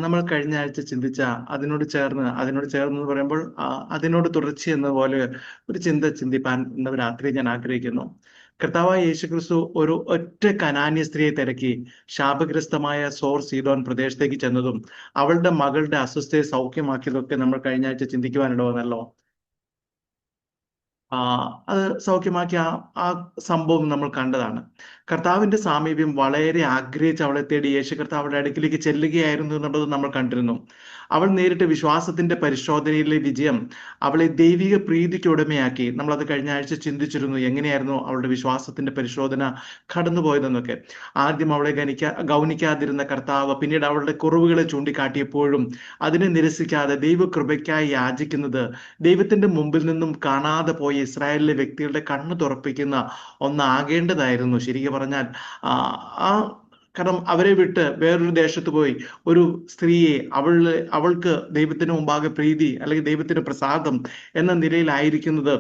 നമ്മൾ കഴിഞ്ഞ ആഴ്ച ചിന്തിച്ച അതിനോട് ചേർന്ന് എന്ന് പറയുമ്പോൾ അതിനോട് തുടർച്ച എന്ന പോലെ ഒരു ചിന്ത ചിന്തിപ്പാൻ ഇന്ന് രാത്രി ഞാൻ ആഗ്രഹിക്കുന്നു. കർത്താവായ യേശുക്രിസ്തു ഒരു ഒറ്റ കനാന്യ സ്ത്രീയെ തിരക്കി ശാപഗ്രസ്തമായ സോർ സീഡോൻ പ്രദേശത്തേക്ക് ചെന്നതും അവളുടെ മകളുടെ അസ്വസ്ഥയെ സൗഖ്യമാക്കിയതൊക്കെ നമ്മൾ കഴിഞ്ഞ ആഴ്ച ചിന്തിക്കുവാനിടവന്നല്ലോ. അത് സൗഖ്യമാക്കിയ ആ സംഭവം നമ്മൾ കണ്ടതാണ്. കർത്താവിന്റെ സാമീപ്യം വളരെ ആഗ്രഹിച്ച് അവളെ തേടി യേശു കർത്താവ് അവളുടെ അടുക്കിലേക്ക് ചെല്ലുകയായിരുന്നു എന്നുള്ളത് നമ്മൾ കണ്ടിരുന്നു. അവൾ നേരിട്ട് വിശ്വാസത്തിന്റെ പരിശോധനയിലെ വിജയം അവളെ ദൈവിക പ്രീതിക്ക് ഉടമയാക്കി. നമ്മളത് കഴിഞ്ഞ ആഴ്ച ചിന്തിച്ചിരുന്നു, എങ്ങനെയായിരുന്നു അവളുടെ വിശ്വാസത്തിന്റെ പരിശോധന കടന്നുപോയതെന്നൊക്കെ. ആദ്യം അവളെ ഗൗനിക്കാതിരുന്ന കർത്താവ് പിന്നീട് അവളുടെ കുറവുകളെ ചൂണ്ടിക്കാട്ടിയപ്പോഴും അതിനെ നിരസിക്കാതെ ദൈവകൃപയ്ക്കായി യാചിക്കുന്നത് ദൈവത്തിന്റെ മുമ്പിൽ നിന്നും കാണാതെ പോയ ഇസ്രായേലിലെ വ്യക്തികളുടെ കണ്ണ് തുറപ്പിക്കുന്ന ഒന്നാകേണ്ടതായിരുന്നു. ശരിക്കും പറഞ്ഞാൽ ആ കാരണം അവരെ വിട്ട് വേറൊരു ദേശത്ത് പോയി ഒരു സ്ത്രീയെ അവൾക്ക് ദൈവത്തിന് മുമ്പാകെ പ്രീതി അല്ലെങ്കിൽ ദൈവത്തിന് പ്രസാദം എന്ന നിലയിലായിരിക്കുന്നത്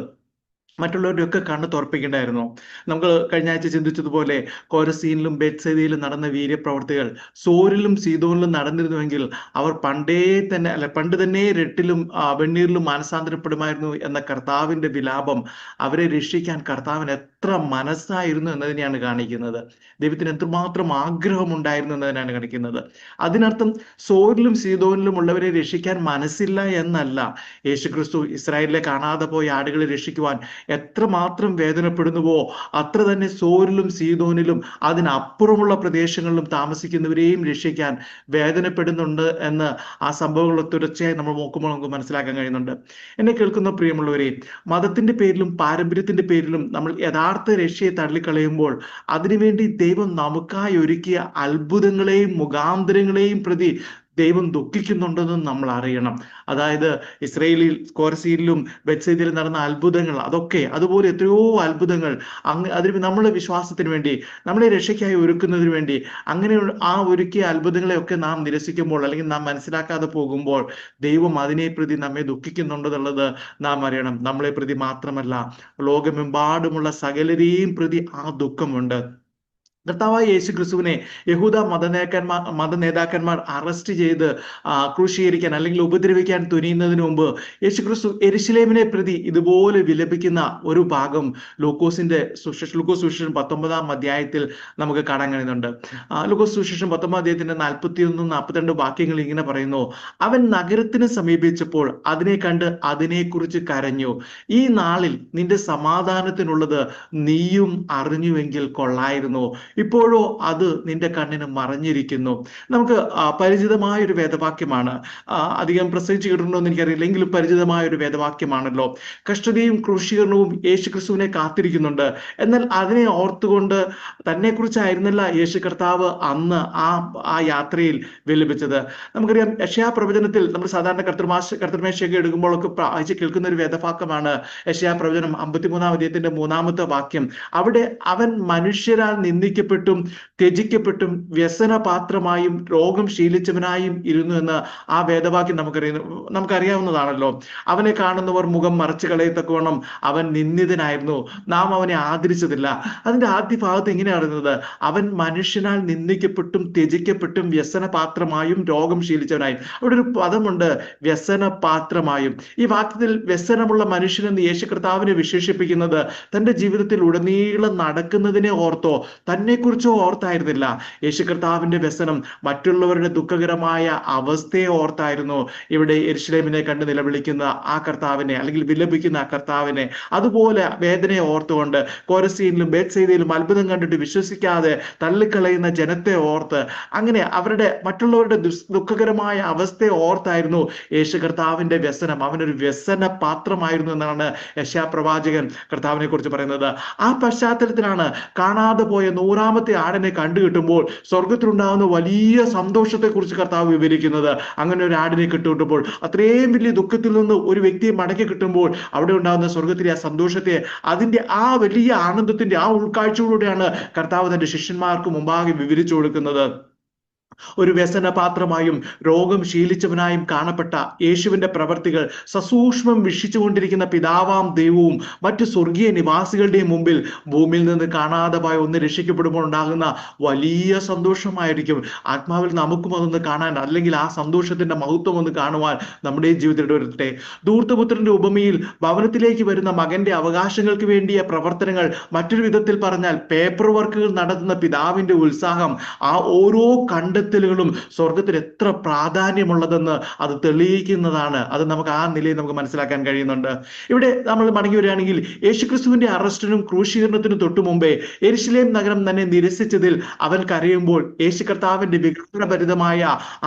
മറ്റുള്ളവരുടെ ഒക്കെ കണ്ണ് തുറപ്പിക്കേണ്ടായിരുന്നു. നമുക്ക് കഴിഞ്ഞ ആഴ്ച ചിന്തിച്ചതുപോലെ കോരസീനിലും ബേത്സേദയിലും നടന്ന വീര്യപ്രവർത്തികൾ സോരിലും സീദോനിലും നടന്നിരുന്നുവെങ്കിൽ അവർ പണ്ട് തന്നെ രട്ടിലും വെണ്ണീരിലും മാനസാന്തരപ്പെടുമായിരുന്നു എന്ന കർത്താവിന്റെ വിലാപം അവരെ രക്ഷിക്കാൻ കർത്താവിന് എത്ര മനസ്സായിരുന്നു എന്നതിനെയാണ് കാണിക്കുന്നത്. ദൈവത്തിന് എന്തുമാത്രം ആഗ്രഹമുണ്ടായിരുന്നു എന്നതിനാണ് കാണിക്കുന്നത്. അതിനർത്ഥം സോരിലും സീദോനിലും ഉള്ളവരെ രക്ഷിക്കാൻ മനസ്സില്ല എന്നല്ല. യേശുക്രിസ്തു ഇസ്രായേലിലെ കാണാതെ പോയ ആടുകളെ രക്ഷിക്കുവാൻ എത്രമാത്രം വേദനപ്പെടുന്നുവോ അത്ര തന്നെ സോരിലും സീദോനിലും അതിനപ്പുറമുള്ള പ്രദേശങ്ങളിലും താമസിക്കുന്നവരെയും രക്ഷിക്കാൻ വേദനപ്പെടുന്നുണ്ട് എന്ന് ആ സംഭവങ്ങൾ തുടർച്ചയായി നമ്മൾ നോക്കുമ്പോൾ നമുക്ക് മനസ്സിലാക്കാൻ കഴിയുന്നുണ്ട്. എന്നെ കേൾക്കുന്ന പ്രിയമുള്ളവരെ, മതത്തിന്റെ പേരിലും പാരമ്പര്യത്തിന്റെ പേരിലും നമ്മൾ യഥാർത്ഥ രക്ഷയെ തള്ളിക്കളയുമ്പോൾ അതിനുവേണ്ടി ദൈവം നമുക്കായി ഒരുക്കിയ അത്ഭുതങ്ങളെയും മുഖാന്തരങ്ങളെയും പ്രതി ദൈവം ദുഃഖിക്കുന്നുണ്ടെന്ന് നമ്മൾ അറിയണം. അതായത് ഇസ്രയേലിൽ കോരസീനിലും ബേത്സേദയിലും നടന്ന അത്ഭുതങ്ങൾ, അതൊക്കെ അതുപോലെ എത്രയോ അത്ഭുതങ്ങൾ അതിന് നമ്മളെ വിശ്വാസത്തിന് വേണ്ടി, നമ്മളെ രക്ഷയ്ക്കായി ഒരുക്കുന്നതിന് വേണ്ടി അങ്ങനെ ആ ഒരുക്കിയ അത്ഭുതങ്ങളെയൊക്കെ നാം നിരസിക്കുമ്പോൾ അല്ലെങ്കിൽ നാം മനസ്സിലാക്കാതെ പോകുമ്പോൾ ദൈവം അതിനെ പ്രതി നമ്മെ ദുഃഖിക്കുന്നുണ്ടെന്നുള്ളത് നാം അറിയണം. നമ്മളെ പ്രതി മാത്രമല്ല, ലോകമെമ്പാടുമുള്ള സകലരെയും പ്രതി ആ ദുഃഖമുണ്ട്. കർത്താവായ യേശു ക്രിസ്തുവിനെ യഹൂദ മത നേതാക്കന്മാർ അറസ്റ്റ് ചെയ്ത് ക്രൂശീകരിക്കാൻ അല്ലെങ്കിൽ ഉപദ്രവിക്കാൻ തുനിയുന്നതിന് മുമ്പ് യേശു ക്രിസ്തു യെരുശലേമിനെ പ്രതി ഇതുപോലെ വിലപിക്കുന്ന ഒരു ഭാഗം ലൂക്കോസ് സുവിശേഷം 19 അധ്യായത്തിൽ നമുക്ക് കാണാൻ കഴിയുന്നുണ്ട്. ലൂക്കോസ് സുവിശേഷം 19 അധ്യായത്തിന്റെ 41-42 വാക്യങ്ങൾ ഇങ്ങനെ പറയുന്നു: അവൻ നഗരത്തിന് സമീപിച്ചപ്പോൾ അതിനെ കണ്ട് അതിനെക്കുറിച്ച് കരഞ്ഞു. ഈ നാളിൽ നിന്റെ സമാധാനത്തിനുള്ളത് നീയും അറിഞ്ഞുവെങ്കിൽ കൊള്ളായിരുന്നു, ഇപ്പോഴോ അത് നിന്റെ കണ്ണിന് മറഞ്ഞിരിക്കുന്നു. നമുക്ക് പരിചിതമായ ഒരു വേദവാക്യമാണ്. അധികം പ്രസംഗിച്ചു കേട്ടിട്ടുണ്ടോ എന്ന് എനിക്കറിയില്ല, എങ്കിലും പരിചിതമായ ഒരു വേദവാക്യമാണല്ലോ. കഷ്ടതയും ക്രൂശീകരണവും യേശു ക്രിസ്തുവിനെ കാത്തിരിക്കുന്നുണ്ട്. എന്നാൽ അതിനെ ഓർത്തുകൊണ്ട് തന്നെ കുറിച്ചായിരുന്നില്ല യേശു കർത്താവ് അന്ന് ആ യാത്രയിൽ വിലപിച്ചത്. നമുക്കറിയാം, യശയാ പ്രവചനത്തിൽ നമ്മൾ സാധാരണ കർത്തൃമേശയൊക്കെ എടുക്കുമ്പോഴൊക്കെ വായിച്ച് കേൾക്കുന്ന ഒരു വേദവാക്യമാണ് യശയാ പ്രവചനം 53 അധ്യായത്തിന്റെ 3-ാമത്തെ വാക്യം. അവിടെ അവൻ മനുഷ്യരാൽ നിന്ദിക്കപ്പെട്ടും ത്യജിക്കപ്പെട്ടും വ്യസനപാത്രമായും രോഗം ശീലിച്ചവനായും ഇരുന്നു എന്ന് ആ വേദവാക്യം നമുക്കറിയാവുന്നതാണല്ലോ. അവനെ കാണുന്നവർ മുഖം മറച്ചു കളയത്തക്കവണ്ണം അവൻ നിന്ദിതനായിരുന്നു, നാം അവനെ ആദരിച്ചതില്ല. അതിന്റെ ആദ്യ ഭാഗത്ത് ഇങ്ങനെ അറിയുന്നത്, അവൻ മനുഷ്യനാൽ നിന്ദിക്കപ്പെട്ടും ത്യജിക്കപ്പെട്ടും വ്യസനപാത്രമായും രോഗം ശീലിച്ചവനായും. അവിടെ ഒരു പദമുണ്ട്, വ്യസനപാത്രമായും. ഈ വാക്യത്തിൽ വ്യസനമുള്ള മനുഷ്യനെന്ന് യേശു കർത്താവിനെ വിശേഷിപ്പിക്കുന്നത് തന്റെ ജീവിതത്തിൽ ഉടനീളം നടക്കുന്നതിനെ ഓർത്തോ തന്നെ കുറിച്ചോ ഓർത്തായിരുന്നില്ല. യേശു കർത്താവിന്റെ വ്യസനം മറ്റുള്ളവരുടെ ദുഃഖകരമായ അവസ്ഥയെ ഓർത്തായിരുന്നു. ഇവിടെ യെരുശലേമിനെ കണ്ട് നിലവിളിക്കുന്ന ആ കർത്താവിനെ അല്ലെങ്കിൽ വിലപിക്കുന്ന ആ കർത്താവിനെ, അതുപോലെ വേദനയെ ഓർത്തുകൊണ്ട് കോരസീനിലും ബേത്സേദയിലും അത്ഭുതം കണ്ടിട്ട് വിശ്വസിക്കാതെ തള്ളിക്കളയുന്ന ജനത്തെ ഓർത്ത് അങ്ങനെ മറ്റുള്ളവരുടെ ദുഃഖകരമായ അവസ്ഥയെ ഓർത്തായിരുന്നു യേശു കർത്താവിന്റെ വ്യസനം. അവനൊരു വ്യസന പാത്രമായിരുന്നു എന്നാണ് യെശയ്യാ പ്രവാചകൻ കർത്താവിനെ കുറിച്ച് പറയുന്നത്. ആ പശ്ചാത്തലത്തിലാണ് കാണാതെ പോയ 100-ാമത്തെ ആടിനെ കണ്ടുകിട്ടുമ്പോൾ സ്വർഗത്തിലുണ്ടാകുന്ന വലിയ സന്തോഷത്തെ കുറിച്ച് കർത്താവ് വിവരിക്കുന്നത്. അങ്ങനെ ഒരു ആടിനെ കിട്ടുമ്പോൾ, അത്രയും വലിയ ദുഃഖത്തിൽ നിന്ന് ഒരു വ്യക്തിയെ മടക്കി കിട്ടുമ്പോൾ അവിടെ ഉണ്ടാകുന്ന സ്വർഗത്തിലെ ആ സന്തോഷത്തെ, അതിന്റെ ആ വലിയ ആനന്ദത്തിന്റെ ആ ഉൾക്കാഴ്ചകളിലൂടെയാണ് കർത്താവ് തന്റെ ശിഷ്യന്മാർക്ക് മുമ്പാകെ വിവരിച്ചു കൊടുക്കുന്നത്. ഒരു വ്യസനപാത്രമായും രോഗം ശീലിച്ചവനായും കാണപ്പെട്ട യേശുവിന്റെ പ്രവർത്തികൾ സസൂക്ഷ്മം വീക്ഷിച്ചുകൊണ്ടിരിക്കുന്ന പിതാവാം ദൈവവും മറ്റു സ്വർഗീയ നിവാസികളുടെയും മുമ്പിൽ ഭൂമിയിൽ നിന്ന് കാണാതെ പോയ ഒന്ന് രക്ഷിക്കപ്പെടുമ്പോൾ ഉണ്ടാകുന്ന വലിയ സന്തോഷമായിരിക്കും. ആത്മാവിൽ നമുക്കും അതൊന്ന് കാണാൻ, അല്ലെങ്കിൽ ആ സന്തോഷത്തിന്റെ മഹത്വം ഒന്ന് കാണുവാൻ നമ്മുടെ ജീവിതത്തിൽ വരട്ടെ. ധൂർത്തപുത്രന്റെ ഉപമയിൽ ഭവനത്തിലേക്ക് വരുന്ന മകന്റെ അവകാശങ്ങൾക്ക് വേണ്ടിയ പ്രവർത്തനങ്ങൾ, മറ്റൊരു വിധത്തിൽ പറഞ്ഞാൽ പേപ്പർ വർക്കുകൾ നടത്തുന്ന പിതാവിന്റെ ഉത്സാഹം, ആ ഓരോ കണ്ടെത്തലുകളും സ്വർഗത്തിൽ എത്ര പ്രാധാന്യമുള്ളതെന്ന് അത് തെളിയിക്കുന്നതാണ്. അത് നമുക്ക് ആ നിലയിൽ നമുക്ക് മനസ്സിലാക്കാൻ കഴിയുന്നുണ്ട്. ഇവിടെ നമ്മൾ മടങ്ങി വരികയാണെങ്കിൽ, യേശുക്രിസ്തുവിന്റെ അറസ്റ്റിനും ക്രൂശീകരണത്തിനും തൊട്ടു മുമ്പേ യെരുശലേം നഗരം തന്നെ നിരസിച്ചതിൽ അവൻ കരയുമ്പോൾ യേശു കർത്താവിന്റെ വികാരഭരിതമായ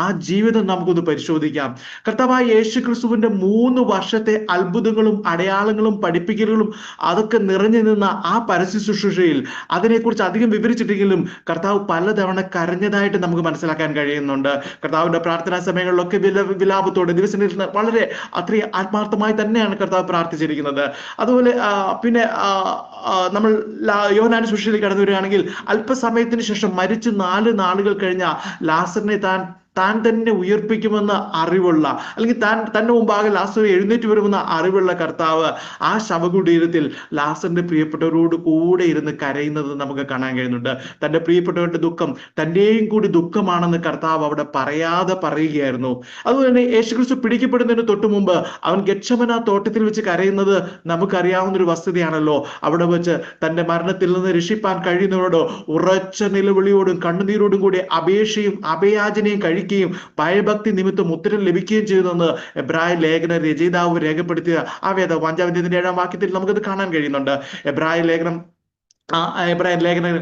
ആ ജീവിതം നമുക്കൊന്ന് പരിശോധിക്കാം. കർത്താവായ യേശുക്രിസ്തുവിന്റെ 3 വർഷത്തെ അത്ഭുതങ്ങളും അടയാളങ്ങളും പഠിപ്പിക്കലുകളും അതൊക്കെ നിറഞ്ഞു നിന്ന ആ പരസ്യ ശുശ്രൂഷയിൽ അതിനെക്കുറിച്ച് അധികം വിവരിച്ചിട്ടെങ്കിലും കർത്താവ് പലതവണ കരഞ്ഞതായിട്ട് നമുക്ക് മനസ്സിലാക്കാൻ കഴിയുന്നുണ്ട്. കർത്താവിന്റെ പ്രാർത്ഥനാ സമയങ്ങളിലൊക്കെ വിലാപത്തോടെ ദിവസം വളരെ അത്രയും ആത്മാർത്ഥമായി തന്നെയാണ് കർത്താവ് പ്രാർത്ഥിച്ചിരിക്കുന്നത്. അതുപോലെ പിന്നെ നമ്മൾ യോഹന്നാന്റെ സുവിശേഷത്തിലേക്ക് കടന്നു വരികയാണെങ്കിൽ, അല്പസമയത്തിന് ശേഷം മരിച്ച് 4 നാളുകൾ കഴിഞ്ഞ ലാസറിനെ താൻ തന്നെ ഉയർപ്പിക്കുമെന്ന അറിവുള്ള, അല്ലെങ്കിൽ തന്റെ മുമ്പാകെ ലാസർ എഴുന്നേറ്റ് വരുമെന്ന അറിവുള്ള കർത്താവ് ആ ശവകുടീരത്തിൽ ലാസറിന്റെ പ്രിയപ്പെട്ടവരോട് കൂടെ ഇരുന്ന് കരയുന്നത് നമുക്ക് കാണാൻ കഴിയുന്നുണ്ട്. തന്റെ പ്രിയപ്പെട്ടവരുടെ ദുഃഖം തന്റെയും കൂടി ദുഃഖമാണെന്ന് കർത്താവ് അവിടെ പറയാതെ പറയുകയായിരുന്നു. അതുപോലെ തന്നെ യേശുക്രിസ്തു പിടിക്കപ്പെടുന്നതിന് തൊട്ടു മുമ്പ് അവൻ ഗെത്ശമന തോട്ടത്തിൽ വെച്ച് കരയുന്നത് നമുക്കറിയാവുന്ന ഒരു വസ്തുതയാണല്ലോ. അവിടെ വെച്ച് തന്റെ മരണത്തിൽ നിന്ന് രക്ഷിപ്പാൻ കഴിയുന്നവരോട് ഉറച്ച നിലവിളിയോടും കണ്ണുനീരോടും കൂടി അപേക്ഷയും അഭയാചനയും കഴിക്കുകയും ഭയഭക്തി നിമിത്തം ഉത്തരം ലഭിക്കുകയും ചെയ്യുന്നെന്ന് എബ്രായ ലേഖന രചയിതാവ് രേഖപ്പെടുത്തിയ ആ വേദം 5-ാം വാക്യത്തിൽ നമുക്കത് കാണാൻ കഴിയുന്നുണ്ട്. എബ്രായ ലേഖന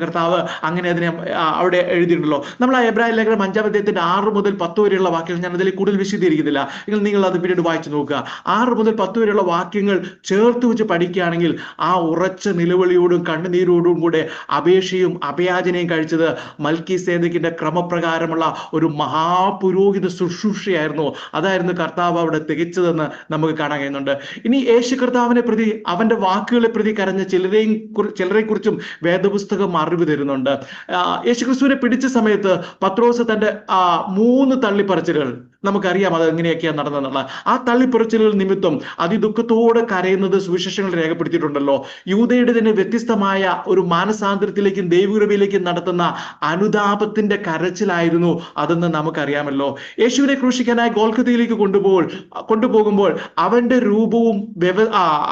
കർത്താവ് അങ്ങനെ അതിനെ അവിടെ എഴുതിയിട്ടുണ്ടല്ലോ. നമ്മൾ ആ എബ്രായ ലേഖനം 5-ാം അധ്യായത്തിന്റെ 6 മുതൽ 10 വരെയുള്ള വാക്യങ്ങൾ ഞാൻ അതിൽ കൂടുതൽ വിശദീകരിക്കുന്നില്ല. നിങ്ങൾ അത് പിന്നീട് വായിച്ചു നോക്കുക. 6 മുതൽ 10 വരെയുള്ള വാക്യങ്ങൾ ചേർത്ത് വെച്ച് പഠിക്കുകയാണെങ്കിൽ ആ ഉറച്ച നിലവിളിയോടും കണ്ണുനീരോടും കൂടെ അപേക്ഷയും അഭയാചനയും കഴിച്ചത് മൽക്കീസേദെക്കിന്റെ ക്രമപ്രകാരമുള്ള ഒരു മഹാപുരോഹിത ശുശ്രൂഷയായിരുന്നു. അതായിരുന്നു കർത്താവ് അവിടെ തികച്ചതെന്ന് നമുക്ക് കാണാൻ കഴിയുന്നുണ്ട്. ഇനി യേശു കർത്താവിനെ പ്രതി, അവന്റെ വാക്കുകളെ പ്രതി കരഞ്ഞ ചിലരെ കുറിച്ചും വേദപുസ്തകം അറിവ് തരുന്നുണ്ട്. യേശുക്രിസ്തുവിനെ പിടിച്ച സമയത്ത് പത്രോസ് തന്റെ 3 തള്ളിപ്പറച്ചിലുകൾ, നമുക്കറിയാം അത് എങ്ങനെയൊക്കെയാണ് നടന്നതെന്നുള്ള ആ തള്ളിപ്പറച്ചിലുകൾ നിമിത്തം അതിദുഃഖത്തോടെ കരയുന്നത് സുവിശേഷങ്ങൾ രേഖപ്പെടുത്തിയിട്ടുണ്ടല്ലോ. യൂദയുടെ തന്നെ വ്യത്യസ്തമായ ഒരു മാനസാന്തരത്തിലേക്കും ദൈവകൃപയിലേക്കും നടത്തുന്ന അനുതാപത്തിന്റെ കരച്ചിലായിരുന്നു അതെന്ന് നമുക്കറിയാമല്ലോ. യേശുവിനെ ക്രൂശിക്കാനായി ഗോൽഗോഥയിലേക്ക് കൊണ്ടുപോകുമ്പോൾ അവന്റെ രൂപവും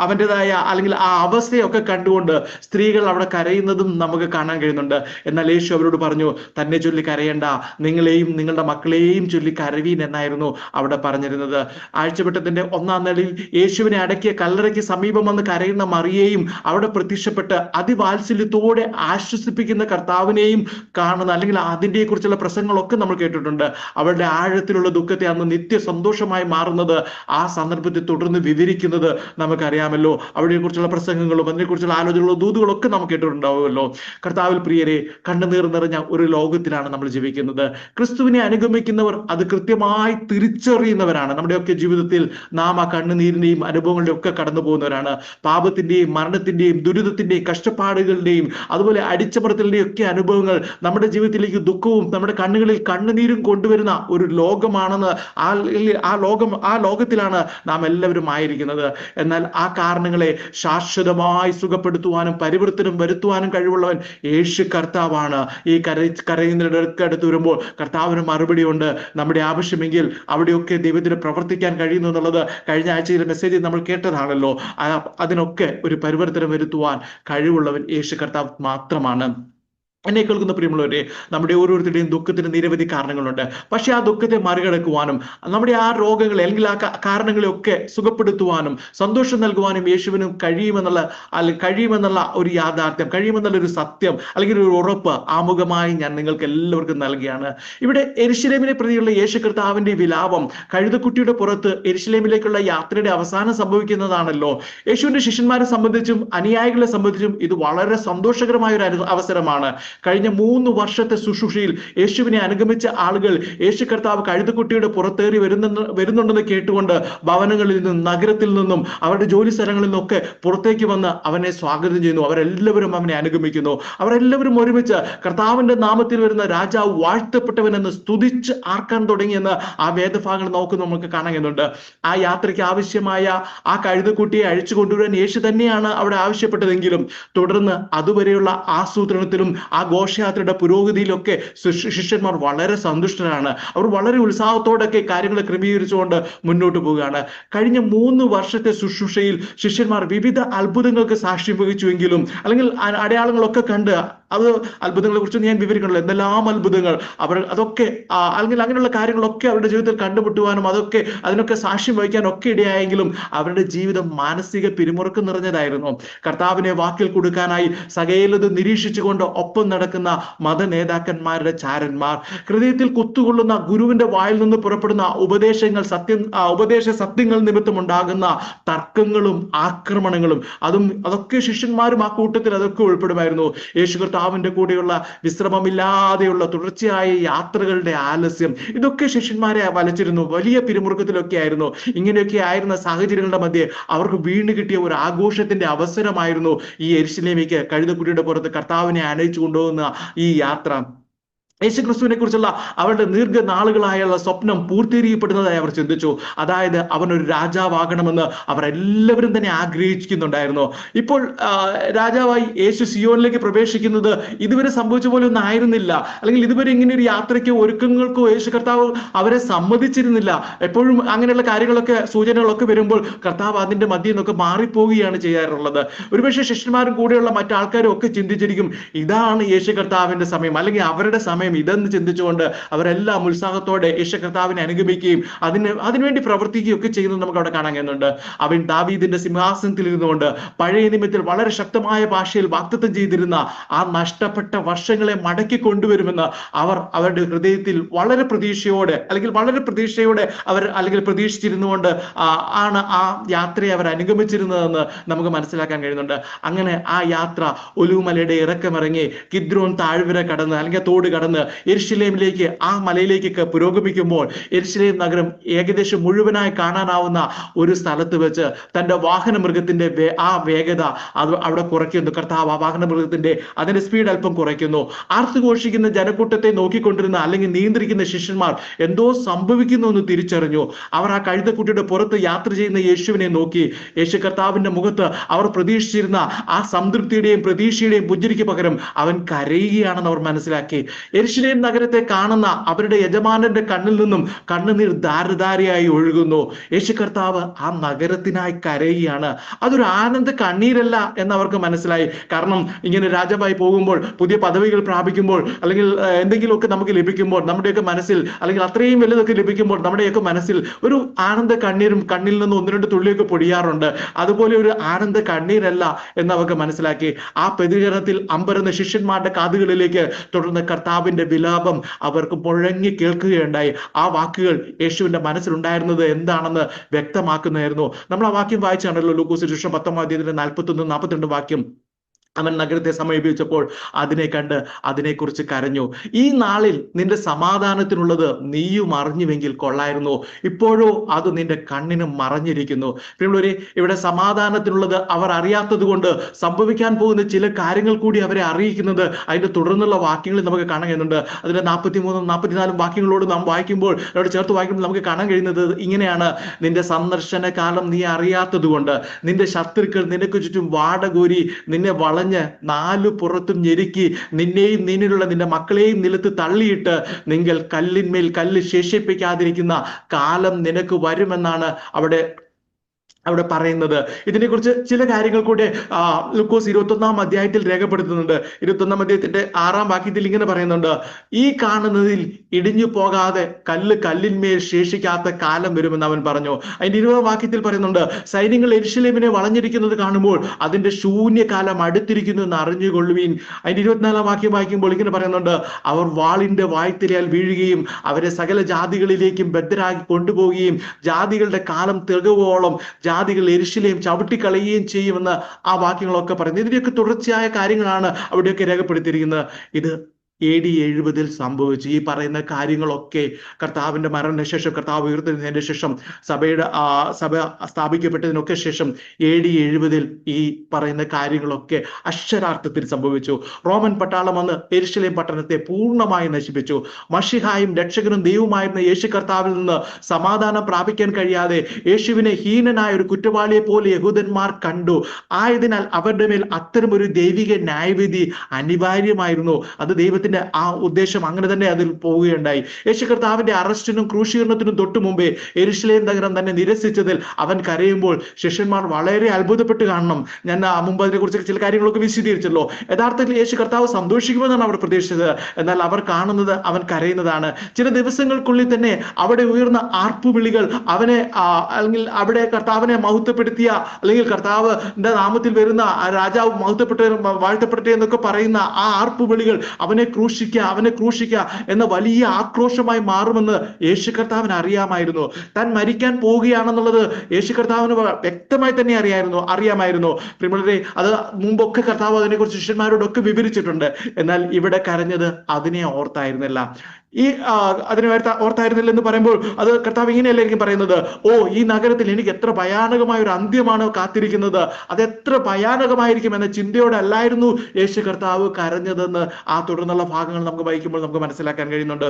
അവൻ്റെതായ അല്ലെങ്കിൽ ആ അവസ്ഥയൊക്കെ കണ്ടുകൊണ്ട് സ്ത്രീകൾ അവിടെ കരയുന്നതും നമുക്ക് കാണാൻ കഴിയുന്നുണ്ട്. എന്നാൽ യേശു അവരോട് പറഞ്ഞു, തന്നെ ചൊല്ലി കരയേണ്ട, നിങ്ങളെയും നിങ്ങളുടെ മക്കളെയും ചൊല്ലി കരവീൻ എന്നായിരുന്നു അവിടെ പറഞ്ഞിരുന്നത്. ആഴ്ചവട്ടത്തിന്റെ 1-ാം നാളിൽ യേശുവിനെ അടക്കിയ കല്ലറയ്ക്ക് സമീപം വന്ന് കരയുന്ന മറിയെയും അവിടെ പ്രത്യക്ഷപ്പെട്ട് അതിവാത്സല്യത്തോടെ ആശ്വസിപ്പിക്കുന്ന കർത്താവിനെയും കാണുന്ന, അല്ലെങ്കിൽ അതിനെ കുറിച്ചുള്ള പ്രസംഗങ്ങളൊക്കെ നമ്മൾ കേട്ടിട്ടുണ്ട്. അവരുടെ ആഴത്തിലുള്ള ദുഃഖത്തെ അന്ന് നിത്യ സന്തോഷമായി മാറുന്നത് ആ സന്ദർഭത്തെ തുടർന്ന് വിവരിക്കുന്നത് നമുക്കറിയാമല്ലോ. അവരെ കുറിച്ചുള്ള പ്രസംഗങ്ങളും അതിനെക്കുറിച്ചുള്ള ആലോചനകളും ദൂതുകളൊക്കെ നമുക്ക് കേട്ടിട്ടുണ്ടാവുമല്ലോ. കർത്താവിൽ പ്രിയരെ, കണ്ണുനീർ നിറഞ്ഞ ഒരു ലോകത്തിലാണ് നമ്മൾ ജീവിക്കുന്നത്. ക്രിസ്തുവിനെ അനുഗമിക്കുന്നവർ അത് കൃത്യമായി തിരിച്ചറിയുന്നവരാണ്. നമ്മുടെയൊക്കെ ജീവിതത്തിൽ നാം ആ കണ്ണുനീരിന്റെയും അനുഭവങ്ങളുടെയും ഒക്കെ കടന്നു പോകുന്നവരാണ്. പാപത്തിന്റെയും മരണത്തിന്റെയും ദുരിതത്തിന്റെയും കഷ്ടപ്പാടുകളുടെയും അതുപോലെ അടിച്ചമർത്തലിന്റെയും ഒക്കെ അനുഭവങ്ങൾ നമ്മുടെ ജീവിതത്തിലേക്ക് ദുഃഖവും നമ്മുടെ കണ്ണുകളിൽ കണ്ണുനീരും കൊണ്ടുവരുന്ന ഒരു ലോകമാണെന്ന് ആ ലോകത്തിലാണ് നാം എല്ലാവരും ആയിരിക്കുന്നത്. എന്നാൽ ആ കാരണങ്ങളെ ശാശ്വതമായി സുഖപ്പെടുത്തുവാനും പരിവർത്തനം വരുത്തുവാനും കഴിവുള്ളവൻ യേശു കർത്താവാണ്. ഈ കരയുന്നവരുടെ അടുത്ത് വരുമ്പോൾ കർത്താവിന് മറുപടി ഉണ്ട്. നമ്മുടെ ആവശ്യമെങ്കിൽ അവിടെയൊക്കെ ദൈവത്തിന് പ്രവർത്തിക്കാൻ കഴിയുന്നു എന്നുള്ളത് കഴിഞ്ഞ ആഴ്ചയിലെ മെസ്സേജിൽ നമ്മൾ കേട്ടതാണല്ലോ. അതിനൊക്കെ ഒരു പരിവർത്തനം വരുത്തുവാൻ കഴിവുള്ളവൻ യേശു കർത്താവ് മാത്രമാണ്. എന്നെ കേൾക്കുന്ന പ്രിയമുള്ളവരെ, നമ്മുടെ ഓരോരുത്തരുടെയും ദുഃഖത്തിന് നിരവധി കാരണങ്ങളുണ്ട്. പക്ഷെ ആ ദുഃഖത്തെ മറികടക്കുവാനും നമ്മുടെ ആ രോഗങ്ങളെ അല്ലെങ്കിൽ ആ കാരണങ്ങളെ ഒക്കെ സുഖപ്പെടുത്തുവാനും സന്തോഷം നൽകുവാനും യേശുവിനും കഴിയുമെന്നുള്ള ഒരു യാഥാർത്ഥ്യം, കഴിയുമെന്നുള്ള ഒരു സത്യം അല്ലെങ്കിൽ ഒരു ഉറപ്പ് ആമുഖമായി ഞാൻ നിങ്ങൾക്ക് എല്ലാവർക്കും നൽകുകയാണ്. ഇവിടെ യെരുശലേമിനെ പ്രതിയുള്ള യേശു കർത്താവിന്റെ വിലാപം കഴുതക്കുട്ടിയുടെ പുറത്ത് യെരുശലേമിലേക്കുള്ള യാത്രയുടെ അവസാനം സംഭവിക്കുന്നതാണല്ലോ. യേശുവിന്റെ ശിഷ്യന്മാരെ സംബന്ധിച്ചും അനുയായികളെ സംബന്ധിച്ചും ഇത് വളരെ സന്തോഷകരമായ ഒരു അവസരമാണ്. കഴിഞ്ഞ 3 വർഷത്തെ ശുശ്രൂഷയിൽ യേശുവിനെ അനുഗമിച്ച ആളുകൾ യേശു കർത്താവ് കഴുതക്കുട്ടിയുടെ പുറത്തേറി വരുന്നുണ്ടെന്ന് കേട്ടുകൊണ്ട് ഭവനങ്ങളിൽ നിന്നും നഗരത്തിൽ നിന്നും അവരുടെ ജോലി സ്ഥലങ്ങളിൽ നിന്നൊക്കെ പുറത്തേക്ക് വന്ന് അവനെ സ്വാഗതം ചെയ്യുന്നു. അവരെല്ലാവരും അവനെ അനുഗമിക്കുന്നു. അവരെല്ലാവരും ഒരുമിച്ച് കർത്താവിന്റെ നാമത്തിൽ വരുന്ന രാജാവ് വാഴ്ത്തപ്പെട്ടവനെന്ന് സ്തുതിച്ച് ആർക്കാൻ തുടങ്ങിയെന്ന് ആ വേദഭാഗങ്ങൾ നോക്കുന്ന നമുക്ക് കാണുന്നുണ്ട്. ആ യാത്രയ്ക്ക് ആവശ്യമായ ആ കഴുതക്കുട്ടിയെ അഴിച്ചു കൊണ്ടുവരാൻ യേശു തന്നെയാണ് അവിടെ ആവശ്യപ്പെട്ടതെങ്കിലും തുടർന്ന് അതുവരെയുള്ള ആസൂത്രണത്തിലും ആ ഘോഷയാത്രയുടെ പുരോഗതിയിലൊക്കെ ശിഷ്യന്മാർ വളരെ സന്തുഷ്ടരാണ്. അവർ വളരെ ഉത്സാഹത്തോടൊക്കെ കാര്യങ്ങൾ ക്രമീകരിച്ചുകൊണ്ട് മുന്നോട്ട് പോവുകയാണ്. കഴിഞ്ഞ 3 വർഷത്തെ ശുശ്രൂഷയിൽ ശിഷ്യന്മാർ വിവിധ അത്ഭുതങ്ങൾക്ക് സാക്ഷ്യം വഹിച്ചുവെങ്കിലും അല്ലെങ്കിൽ അടയാളങ്ങളൊക്കെ കണ്ട് അത് അത്ഭുതങ്ങളെ കുറിച്ച് ഞാൻ വിവരിക്കണല്ലോ. എന്തെല്ലാം അത്ഭുതങ്ങൾ അതൊക്കെ അല്ലെങ്കിൽ അങ്ങനെയുള്ള കാര്യങ്ങളൊക്കെ അവരുടെ ജീവിതത്തിൽ കണ്ടുമുട്ടുവാനും അതിനൊക്കെ സാക്ഷ്യം വഹിക്കാനും ഒക്കെ ഇടയായെങ്കിലും അവരുടെ ജീവിതം മാനസിക പിരിമുറുക്കം നിറഞ്ഞതായിരുന്നു. കർത്താവിനെ വാക്കിൽ കൊടുക്കാനായി സകലത് നിരീക്ഷിച്ചുകൊണ്ട് ഒപ്പം നടക്കുന്ന മത നേതാക്കന്മാരുടെ ചാരന്മാർ, ഹൃദയത്തിൽ കുത്തുകൊള്ളുന്ന ഗുരുവിന്റെ വായിൽ നിന്ന് പുറപ്പെടുന്ന ഉപദേശ സത്യങ്ങൾ നിമിത്തമുണ്ടാകുന്ന തർക്കങ്ങളും ആക്രമണങ്ങളും അതൊക്കെ ശിഷ്യന്മാരും ആ കൂട്ടത്തിൽ അതൊക്കെ ഉൾപ്പെടുമായിരുന്നു. യേശു കർത്താവിന്റെ കൂടെയുള്ള വിശ്രമമില്ലാതെയുള്ള തുടർച്ചയായ യാത്രകളുടെ ആലസ്യം ഇതൊക്കെ ശിഷ്യന്മാരെ വലച്ചിരുന്നു. വലിയ പിരിമുറുക്കത്തിലൊക്കെ ആയിരുന്നു. ഇങ്ങനെയൊക്കെ ആയിരുന്ന സാഹചര്യങ്ങളുടെ മധ്യേ അവർക്ക് വീണ് കിട്ടിയ ഒരു ആഘോഷത്തിന്റെ അവസരമായിരുന്നു ഈ യെരുശലേമിലേക്ക് കഴുതക്കുട്ടിയുടെ പുറത്ത് കർത്താവിനെ ആനയിച്ചു കൊണ്ടുപോകുന്ന ഈ യാത്ര. യേശുക്രിസ്തുവിനെ കുറിച്ചുള്ള അവരുടെ ദീർഘനാളുകളായുള്ള സ്വപ്നം പൂർത്തീകരിക്കപ്പെടുന്നതായി അവർ ചിന്തിച്ചു. അതായത് അവനൊരു രാജാവാകണമെന്ന് അവർ എല്ലാവരും തന്നെ ആഗ്രഹിക്കുന്നുണ്ടായിരുന്നു. ഇപ്പോൾ രാജാവായി യേശു സിയോനിലേക്ക് പ്രവേശിക്കുന്നത് ഇതുവരെ സംഭവിച്ച പോലെ ഒന്നും ആയിരുന്നില്ല. അല്ലെങ്കിൽ ഇതുവരെ ഇങ്ങനെ ഒരു യാത്രയ്ക്കോ ഒരുക്കങ്ങൾക്കോ യേശു കർത്താവ് അവരെ സമ്മതിച്ചിരുന്നില്ല. എപ്പോഴും അങ്ങനെയുള്ള കാര്യങ്ങളൊക്കെ സൂചനകളൊക്കെ വരുമ്പോൾ കർത്താവ് അതിന്റെ മധ്യയിൽ നിന്നൊക്കെ മാറിപ്പോവുകയാണ് ചെയ്യാറുള്ളത്. ഒരുപക്ഷെ ശിഷ്യന്മാരും കൂടെയുള്ള മറ്റാൾക്കാരും ഒക്കെ ചിന്തിച്ചിരിക്കും, ഇതാണ് യേശു കർത്താവിന്റെ സമയം, അല്ലെങ്കിൽ അവരുടെ സമയം ഇതെന്ന് ചിന്തിച്ചുകൊണ്ട് അവരെല്ലാം ഉത്സാഹത്തോടെ യേശു കർത്താവിനെ അനുഗമിക്കുകയും അതിനുവേണ്ടി പ്രവർത്തിക്കുകയും ഒക്കെ ചെയ്യുന്നത് നമുക്ക് അവിടെ കാണാൻ കഴിയുന്നുണ്ട്. അവൻ ദാവീദിന്റെ സിംഹാസനത്തിൽ ഇരുന്നുകൊണ്ട് പഴയ നിമിത്തിൽ വളരെ ശക്തമായ ഭാഷയിൽ വാഗ്ദത്തം ചെയ്തിരുന്ന ആ നഷ്ടപ്പെട്ട വർഷങ്ങളെ മടക്കി കൊണ്ടുവരുമെന്ന് അവരുടെ ഹൃദയത്തിൽ വളരെ പ്രതീക്ഷയോടെ അവർ പ്രതീക്ഷിച്ചിരുന്നുകൊണ്ട് ആണ് ആ യാത്രയെ അവർ അനുഗമിച്ചിരുന്നതെന്ന് നമുക്ക് മനസ്സിലാക്കാൻ കഴിയുന്നുണ്ട്. അങ്ങനെ ആ യാത്ര ഒലിവുമലയുടെ ഇറക്കമിറങ്ങി കിദ്രോൻ താഴ്വര കടന്ന് അല്ലെങ്കിൽ തോട് കടന്ന് യെരുശലേമിലേക്ക് ആ മലയിലേക്കൊക്കെ പുരോഗമിക്കുമ്പോൾ യെരുശലേം നഗരം ഏകദേശം മുഴുവനായി കാണാനാവുന്ന ഒരു സ്ഥലത്ത് വെച്ച് തന്റെ വാഹന മൃഗത്തിന്റെ ആ വേഗത അവിടെ കുറയ്ക്കുന്നു. കർത്താവ് ആ വാഹന മൃഗത്തിന്റെ അതിന്റെ സ്പീഡ് അല്പം കുറയ്ക്കുന്നു. ആർത്തുഘോഷിക്കുന്ന ജനക്കൂട്ടത്തെ നോക്കിക്കൊണ്ടിരുന്ന അല്ലെങ്കിൽ നിയന്ത്രിക്കുന്ന ശിഷ്യന്മാർ എന്തോ സംഭവിക്കുന്നു എന്ന് തിരിച്ചറിഞ്ഞു. അവർ ആ കഴുതക്കുട്ടിയുടെ പുറത്ത് യാത്ര ചെയ്യുന്ന യേശുവിനെ നോക്കി യേശു കർത്താവിന്റെ മുഖത്ത് അവർ പ്രതീക്ഷിച്ചിരുന്ന ആ സംതൃപ്തിയുടെയും പ്രതീക്ഷയുടെയും പുഞ്ചിരിക്ക് പകരം അവൻ കരയുകയാണെന്ന് അവർ മനസ്സിലാക്കി. യെരുശലേം നഗരത്തെ കാണുന്ന അവരുടെ യജമാനന്റെ കണ്ണിൽ നിന്നും കണ്ണുനീർ ധാരധാരയായി ഒഴുകുന്നു. യേശു കർത്താവ് ആ നഗരത്തിനായി കരയുകയാണ്. അതൊരു ആനന്ദ കണ്ണീരല്ല എന്ന് അവർക്ക് മനസ്സിലായി. കാരണം ഇങ്ങനെ രാജാവായി പോകുമ്പോൾ, പുതിയ പദവികൾ പ്രാപിക്കുമ്പോൾ, അല്ലെങ്കിൽ എന്തെങ്കിലുമൊക്കെ നമുക്ക് ലഭിക്കുമ്പോൾ നമ്മുടെയൊക്കെ മനസ്സിൽ, അല്ലെങ്കിൽ അത്രയും വലുതൊക്കെ ലഭിക്കുമ്പോൾ നമ്മുടെയൊക്കെ മനസ്സിൽ ഒരു ആനന്ദ കണ്ണീരും കണ്ണിൽ നിന്ന് 1-2 തുള്ളിയൊക്കെ പൊടിയാറുണ്ട്. അതുപോലെ ഒരു ആനന്ദ കണ്ണീരല്ല എന്ന് അവർക്ക് മനസ്സിലാക്കി. ആ പ്രതികരണത്തിൽ അമ്പരന്ന ശിഷ്യന്മാരുടെ കാതുകളിലേക്ക് തുടർന്ന് കർത്താവിന്റെ വിലാപം അവർക്ക് മുഴങ്ങി കേൾക്കുകയുണ്ടായി. ആ വാക്കുകൾ യേശുവിന്റെ മനസ്സിലുണ്ടായിരുന്നത് എന്താണെന്ന് വ്യക്തമാക്കുന്നതായിരുന്നു. നമ്മൾ ആ വാക്യം വായിച്ചാണല്ലോ, ലൂക്കോസ് സുവിശേഷം 10-41-42 വാക്യം. അവൻ നഗരത്തെ സമീപിച്ചപ്പോൾ അതിനെ കണ്ട് അതിനെക്കുറിച്ച് കരഞ്ഞു. ഈ നാളിൽ നിന്റെ സമാധാനത്തിനുള്ളത് നീയും അറിഞ്ഞുവെങ്കിൽ കൊള്ളായിരുന്നു, ഇപ്പോഴോ അത് നിന്റെ കണ്ണിന് മറഞ്ഞിരിക്കുന്നു. പ്രിയമുള്ളവരെ, ഇവിടെ സമാധാനത്തിനുള്ളത് അവർ അറിയാത്തത് കൊണ്ട് സംഭവിക്കാൻ പോകുന്ന ചില കാര്യങ്ങൾ കൂടി അവരെ അറിയിക്കുന്നത് അതിന്റെ തുടർന്നുള്ള വാക്യങ്ങളിൽ നമുക്ക് കാണാൻ കഴിയുന്നുണ്ട്. അതിന്റെ 43-44 വാക്യങ്ങളോട് നാം വായിക്കുമ്പോൾ, അവിടെ ചേർത്ത് വായിക്കുമ്പോൾ നമുക്ക് കാണാൻ കഴിയുന്നത് ഇങ്ങനെയാണ്: നിന്റെ സന്ദർശന കാലം നീ അറിയാത്തത് കൊണ്ട് നിന്റെ ശത്രുക്കൾ നിനക്ക് ചുറ്റും വാടകോരി നിന്നെ വളഞ്ഞ് 4 പുറത്തും ഞെരുക്കി നിന്നെയും നിന്നിലുള്ള നിന്റെ മക്കളെയും നിലത്ത് തള്ളിയിട്ട് നിങ്ങൾ കല്ലിന്മേൽ കല്ല് ശേഷിപ്പിക്കാതിരിക്കുന്ന കാലം നിനക്ക് വരുമെന്നാണ് അവിടെ പറയുന്നത്. ഇതിനെക്കുറിച്ച് ചില കാര്യങ്ങൾ കൂടെ ലൂക്കോസ് 21-ാം അധ്യായത്തിൽ രേഖപ്പെടുത്തുന്നുണ്ട്. 21-ാം അധ്യായത്തിന്റെ 6-ാം വാക്യത്തിൽ ഇങ്ങനെ പറയുന്നുണ്ട്: ഈ കാണുന്നതിൽ ഇടിഞ്ഞു പോകാതെ കല്ല് കല്ലിന്മേൽ ശേഷിക്കാത്ത കാലം വരുമെന്ന് അവൻ പറഞ്ഞു. അതിന്റെ 20-ാം വാക്യത്തിൽ പറയുന്നുണ്ട്: സൈന്യങ്ങൾ യെരുശലേമിനെ വളഞ്ഞിരിക്കുന്നത് കാണുമ്പോൾ അതിന്റെ ശൂന്യകാലം അടുത്തിരിക്കുന്നു എന്ന് അറിഞ്ഞുകൊള്ളുവീൻ. അതിന്റെ 24-ാം വാക്യം വായിക്കുമ്പോൾ ഇങ്ങനെ പറയുന്നുണ്ട്: അവർ വാളിന്റെ വായ്ത്തലയാൽ വീഴുകയും അവരെ സകല ജാതികളിലേക്കും ബദ്ധരാക്കി കൊണ്ടുപോവുകയും ജാതികളുടെ കാലം തികവോളം ജാതികൾ യെരൂശലേം ചവിട്ടിക്കളയുകയും ചെയ്യുമെന്ന് ആ വാക്യങ്ങളൊക്കെ പറയുന്നത്. ഇതിന്റെയൊക്കെ തുടർച്ചയായ കാര്യങ്ങളാണ് അവിടെയൊക്കെ രേഖപ്പെടുത്തിയിരിക്കുന്നത്. ഇത് AD 70 സംഭവിച്ചു. ഈ പറയുന്ന കാര്യങ്ങളൊക്കെ കർത്താവിന്റെ മരണശേഷം, കർത്താവ് ഉയർത്തെഴുന്നതിന്റെ ശേഷം, സഭ സ്ഥാപിക്കപ്പെട്ടതിനൊക്കെ ശേഷം AD 70 ഈ പറയുന്ന കാര്യങ്ങളൊക്കെ അക്ഷരാർത്ഥത്തിൽ സംഭവിച്ചു. റോമൻ പട്ടാളം വന്ന് യെരൂശലേം പട്ടണത്തെ പൂർണ്ണമായി നശിപ്പിച്ചു. മശിഹായും രക്ഷകനും ദൈവവുമായിരുന്ന യേശു കർത്താവിൽ നിന്ന് സമാധാനം പ്രാപിക്കാൻ കഴിയാതെ യേശുവിനെ ഹീനനായ ഒരു കുറ്റവാളിയെ പോലെ യഹൂദന്മാർ കണ്ടു. ആയതിനാൽ അവരുടെ മേൽ അത്തരം ഒരു ദൈവിക ന്യായവിധി അനിവാര്യമായിരുന്നു. അത് ദൈവത്തിന്റെ ആ ഉദ്ദേശം അങ്ങനെ തന്നെ അതിൽ പോവുകയുണ്ടായി. യേശു കർത്താവിന്റെ അറസ്റ്റിനും ക്രൂശീകരണത്തിനും തൊട്ടു മുമ്പേ യെരൂശലേം നഗരം തന്നെ നിരസിച്ചതിൽ അവൻ കരയുമ്പോൾ ശിഷ്യന്മാർ വളരെ അത്ഭുതപ്പെട്ട് കാണണം. ഞാൻ മുമ്പ് അതിനെക്കുറിച്ച് ചില കാര്യങ്ങളൊക്കെ വിശദീകരിച്ചല്ലോ. യഥാർത്ഥത്തിൽ യേശു കർത്താവ് സന്തോഷിക്കുമെന്നാണ് അവർ പ്രതീക്ഷിച്ചത്. എന്നാൽ അവർ കാണുന്നത് അവൻ കരയുന്നതാണ്. ചില ദിവസങ്ങൾക്കുള്ളിൽ തന്നെ അവിടെ ഉയർന്ന ആർപ്പുവിളികൾ അവനെ അല്ലെങ്കിൽ അവിടെ കർത്താവിനെ മഹത്വപ്പെടുത്തിയ, അല്ലെങ്കിൽ കർത്താവിന്റെ നാമത്തിൽ വരുന്ന രാജാവ് വാഴ്ത്തപ്പെട്ടെ എന്നൊക്കെ പറയുന്ന ആ ആർപ്പുവിളികൾ അവനെ ക്രൂശിക്കുക എന്ന വലിയ ആക്രോശമായി മാറുമെന്ന് യേശു കർത്താവിന് അറിയാമായിരുന്നു. താൻ മരിക്കാൻ പോവുകയാണെന്നുള്ളത് യേശു കർത്താവിന് വ്യക്തമായി തന്നെ അറിയാമായിരുന്നു. പ്രിയമുള്ളവരെ, അത് മുമ്പൊക്കെ കർത്താവ് അതിനെക്കുറിച്ച് ശിഷ്യന്മാരോടൊക്കെ വിവരിച്ചിട്ടുണ്ട്. എന്നാൽ ഇവിടെ കരഞ്ഞത് അതിനെ ഓർത്തായിരുന്നില്ല. അതിനെ ഓർത്തായിരുന്നില്ല എന്ന് പറയുമ്പോൾ അത് കർത്താവ് ഇങ്ങനെയല്ലായിരിക്കും പറയുന്നത്, ഈ നഗരത്തിൽ എനിക്ക് എത്ര ഭയാനകമായ ഒരു അന്ത്യമാണ് കാത്തിരിക്കുന്നത്, അത് എത്ര ഭയാനകമായിരിക്കും എന്ന ചിന്തയോടെ അല്ലായിരുന്നു യേശു കർത്താവ് കരഞ്ഞതെന്ന് ആ തുടർന്നുള്ള ഭാഗങ്ങൾ നമുക്ക് വായിക്കുമ്പോൾ നമുക്ക് മനസ്സിലാക്കാൻ കഴിയുന്നുണ്ട്.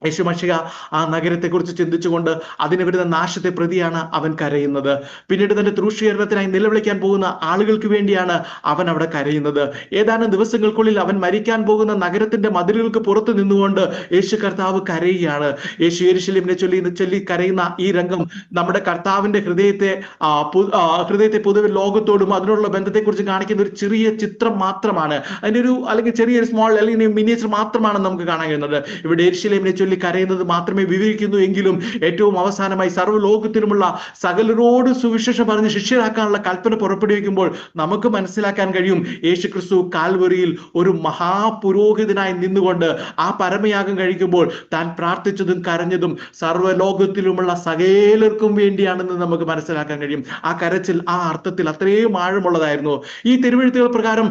യേശു മശിഹ ആ നഗരത്തെക്കുറിച്ച് ചിന്തിച്ചുകൊണ്ട് അതിന് വരുന്ന നാശത്തെ പ്രതിയാണ് അവൻ കരയുന്നത്. പിന്നീട് തന്റെ ക്രൂശീകരണത്തിനായി നിലവിളിക്കാൻ പോകുന്ന ആളുകൾക്ക് വേണ്ടിയാണ് അവൻ അവിടെ കരയുന്നത്. ഏതാനും ദിവസങ്ങൾക്കുള്ളിൽ അവൻ മരിക്കാൻ പോകുന്ന നഗരത്തിന്റെ മതിലുകൾക്ക് പുറത്ത് നിന്നുകൊണ്ട് യേശു കർത്താവ് കരയുകയാണ്. യേശു യെരൂശലേമിനെ ചൊല്ലി കരയുന്ന ഈ രംഗം നമ്മുടെ കർത്താവിന്റെ ഹൃദയത്തെ പൊതുവെ ലോകത്തോടും അതിനുള്ള ബന്ധത്തെക്കുറിച്ച് കാണിക്കുന്ന ഒരു ചെറിയ ചിത്രം മാത്രമാണ്. അതിന്റെ അല്ലെങ്കിൽ ചെറിയൊരു സ്മോൾ അല്ലെങ്കിൽ മിനിയേച്ചർ മാത്രമാണ് നമുക്ക് കാണാൻ കഴിയുന്നത്. ഇവിടെ യെരൂശലേമിനെ ചൊല്ലി കരയുന്നത് മാത്രമേ വിവരിക്കുന്നു എങ്കിലും ഏറ്റവും അവസാനമായി സർവ്വലോകത്തിലുമുള്ള സകലരോട് സുവിശേഷം പറഞ്ഞ് ശിഷ്യരാക്കാനുള്ള കൽപ്പന പുറപ്പെടുവിക്കുമ്പോൾ നമുക്ക് മനസ്സിലാക്കാൻ കഴിയും, യേശുക്രിസ്തു കാൽവറിയിൽ ഒരു മഹാപുരോഹിതനായി നിന്നുകൊണ്ട് ആ പരമയാഗം കഴിക്കുമ്പോൾ താൻ പ്രാർത്ഥിച്ചതും കരഞ്ഞതും സർവ്വലോകത്തിലുമുള്ള സകലർക്കും വേണ്ടിയാണെന്ന് നമുക്ക് മനസ്സിലാക്കാൻ കഴിയും. ആ കരച്ചിൽ ആ അർത്ഥത്തിൽ അത്രയും ആഴമുള്ളതായിരുന്നു. ഈ തിരുവെഴുത്തുകൾ പ്രകാരം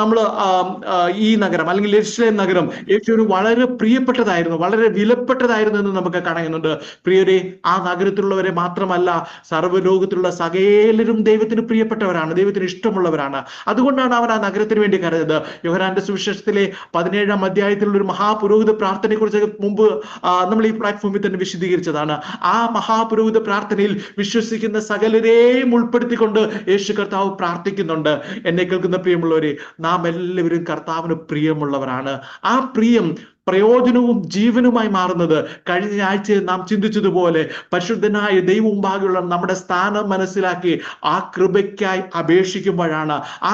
നമ്മൾ ഈ നഗരം അല്ലെങ്കിൽ യെരൂശലേം നഗരം യേശുവിന് വളരെ പ്രിയപ്പെട്ടതായിരുന്നു, വളരെ വിലപ്പെട്ടതായിരുന്നു എന്ന് നമുക്ക് കാണുന്നുണ്ട്. പ്രിയരെ, ആ നഗരത്തിലുള്ളവരെ മാത്രമല്ല, സർവ്വലോകത്തിലുള്ള സകലരും ദൈവത്തിന് പ്രിയപ്പെട്ടവരാണ്, ദൈവത്തിന് ഇഷ്ടമുള്ളവരാണ്. അതുകൊണ്ടാണ് അവൻ ആ നഗരത്തിന് വേണ്ടി കരഞ്ഞത്. യോഹന്നാന്റെ സുവിശേഷത്തിലെ 17-ാം അധ്യായത്തിലുള്ള ഒരു മഹാപുരോഹിത പ്രാർത്ഥനയെ കുറിച്ച് മുമ്പ് നമ്മൾ ഈ പ്ലാറ്റ്ഫോമിൽ തന്നെ വിശദീകരിച്ചതാണ്. ആ മഹാപുരോഹിത പ്രാർത്ഥനയിൽ വിശ്വസിക്കുന്ന സകലരെയും ഉൾപ്പെടുത്തിക്കൊണ്ട് യേശു കർത്താവ് പ്രാർത്ഥിക്കുന്നുണ്ട്. എന്നെ കേൾക്കുന്ന പ്രിയമുള്ളവരെ, നാം എല്ലാവരും കർത്താവിന് പ്രിയമുള്ളവരാണ്. ആ പ്രിയം പ്രയോജനവും ജീവനുമായി മാറുന്നത് കഴിഞ്ഞ ആഴ്ചയിൽ നാം ചിന്തിച്ചതുപോലെ പരിശുദ്ധനായ ദൈവം മുമ്പാകെയുള്ള നമ്മുടെ സ്ഥാനം മനസ്സിലാക്കി ആ കൃപയ്ക്കായി അപേക്ഷിക്കുമ്പോഴാണ്, ആ